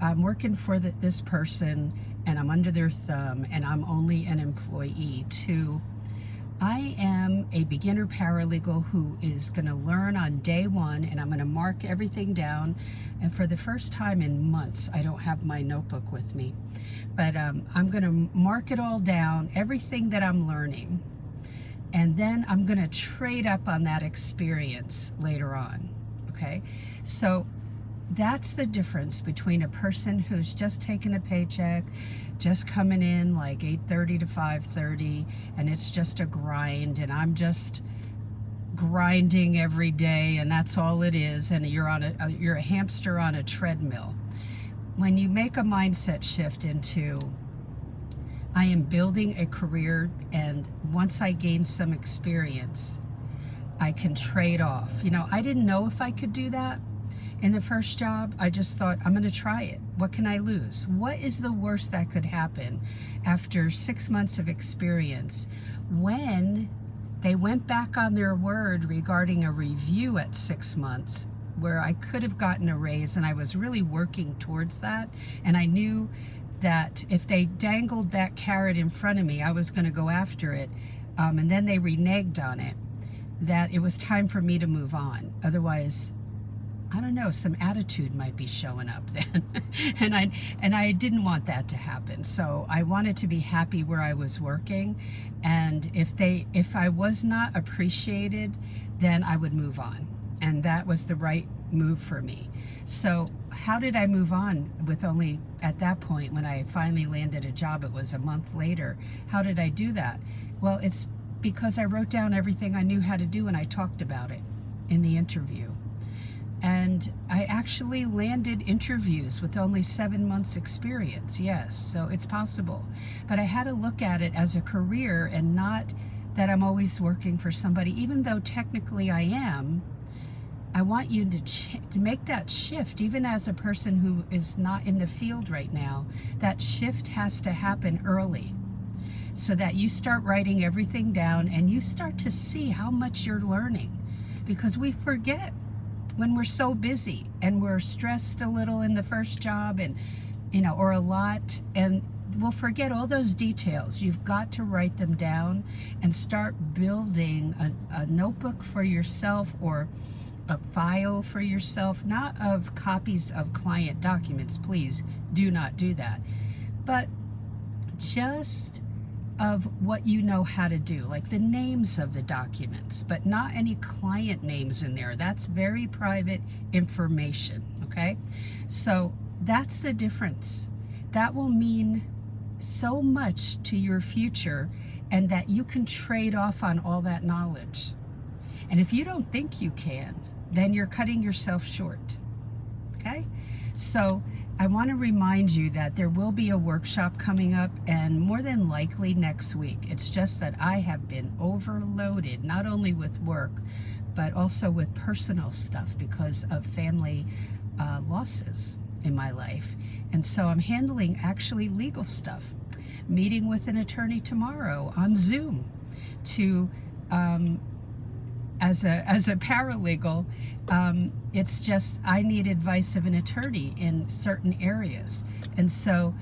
I'm working for this person and I'm under their thumb and I'm only an employee, to I am a beginner paralegal who is going to learn on day one, and I'm going to mark everything down. And for the first time in months, I don't have my notebook with me, but I'm going to mark it all down, everything that I'm learning. And then I'm going to trade up on that experience later on. Okay. So that's the difference between a person who's just taken a paycheck, just coming in like 8:30 to 5:30, and it's just a grind, and I'm just grinding every day, and that's all it is, and you're a hamster on a treadmill. When you make a mindset shift into, I am building a career, and once I gain some experience, I can trade off. I didn't know if I could do that. In the first job, I just thought, I'm going to try it. What can I lose? What is the worst that could happen after 6 months of experience? When they went back on their word regarding a review at 6 months, where I could have gotten a raise, and I was really working towards that, and I knew that if they dangled that carrot in front of me, I was going to go after it, and then they reneged on it, that it was time for me to move on. Otherwise, I don't know, some attitude might be showing up then. and I didn't want that to happen. So I wanted to be happy where I was working, and if I was not appreciated, then I would move on. And that was the right move for me. So how did I move on with only, at that point when I finally landed a job, it was a month later. How did I do that? Well, it's because I wrote down everything I knew how to do and I talked about it in the interview. And I actually landed interviews with only 7 months experience. Yes, so it's possible. But I had to look at it as a career, and not that I'm always working for somebody. Even though technically I am, I want you to make that shift. Even as a person who is not in the field right now, that shift has to happen early, so that you start writing everything down and you start to see how much you're learning. Because we forget when we're so busy and we're stressed a little in the first job, and or a lot, and we'll forget all those details. You've got to write them down and start building a notebook for yourself, or a file for yourself, not of copies of client documents. Please do not do that, but just of what you know how to do, like the names of the documents, but not any client names in there. That's very private information, okay? So that's the difference. That will mean so much to your future, and that you can trade off on all that knowledge. And if you don't think you can, then you're cutting yourself short, okay? So I want to remind you that there will be a workshop coming up, and more than likely next week. It's just that I have been overloaded, not only with work, but also with personal stuff because of family losses in my life. And so I'm handling actually legal stuff, meeting with an attorney tomorrow on Zoom to as a paralegal, it's just I need advice of an attorney in certain areas. And so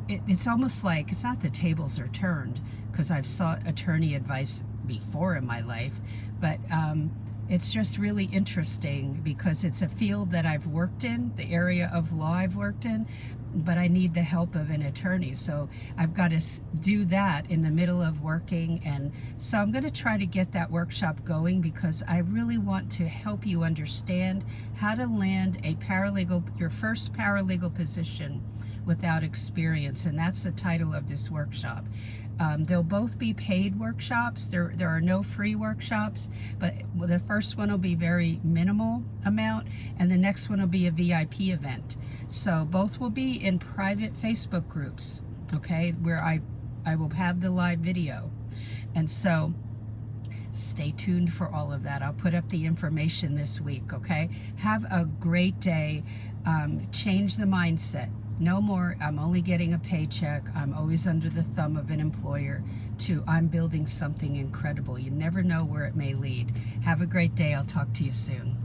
it's almost like, it's not the tables are turned, because I've sought attorney advice before in my life, but it's just really interesting because it's a field that I've worked in, the area of law I've worked in, but I need the help of an attorney. So I've got to do that in the middle of working. And so I'm going to try to get that workshop going, because I really want to help you understand how to land a paralegal, your first paralegal position without experience. And that's the title of this workshop. They'll both be paid workshops. There are no free workshops, but the first one will be very minimal amount, and the next one will be a VIP event. So both will be in private Facebook groups, okay, where I will have the live video. And so stay tuned for all of that. I'll put up the information this week, okay? Have a great day. Change the mindset. No more, I'm only getting a paycheck, I'm always under the thumb of an employer, to I'm building something incredible. You never know where it may lead. Have a great day. I'll talk to you soon.